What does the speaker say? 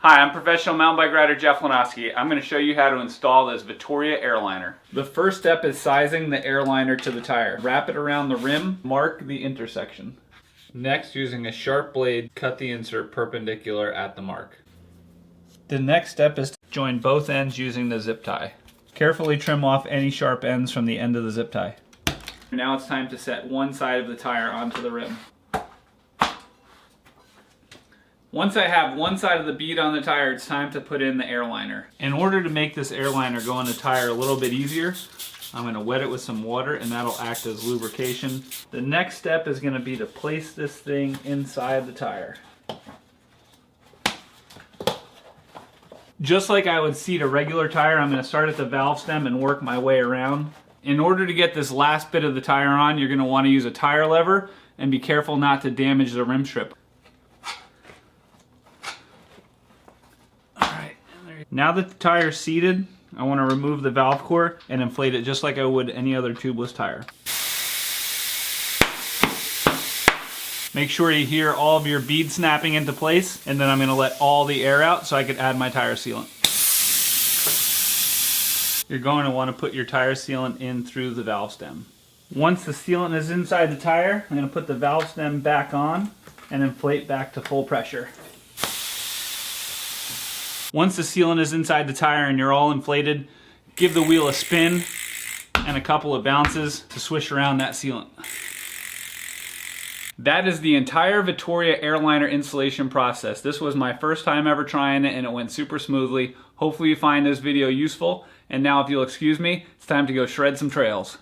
Hi, I'm professional mountain bike rider Jeff Lanowski. I'm going to show you how to install this Vittoria Air Liner. The first step is sizing the air liner to the tire. Wrap it around the rim, mark the intersection. Next, using a sharp blade, cut the insert perpendicular at the mark. The next step is to join both ends using the zip tie. Carefully trim off any sharp ends from the end of the zip tie. Now it's time to set one side of the tire onto the rim. Once I have one side of the bead on the tire, it's time to put in the air liner. In order to make this air liner go on the tire a little bit easier, I'm going to wet it with some water and that'll act as lubrication. The next step is going to be to place this thing inside the tire. Just like I would seat a regular tire, I'm going to start at the valve stem and work my way around. In order to get this last bit of the tire on, you're going to want to use a tire lever and be careful not to damage the rim strip. Now that the tire is seated, I want to remove the valve core and inflate it just like I would any other tubeless tire. Make sure you hear all of your beads snapping into place, and then I'm going to let all the air out so I can add my tire sealant. You're going to want to put your tire sealant in through the valve stem. Once the sealant is inside the tire, I'm going to put the valve stem back on and inflate back to full pressure. Once the sealant is inside the tire and you're all inflated, give the wheel a spin and a couple of bounces to swish around that sealant. That is the entire Vittoria Air Liner installation process. This was my first time ever trying it and it went super smoothly. Hopefully you find this video useful. And now if you'll excuse me, it's time to go shred some trails.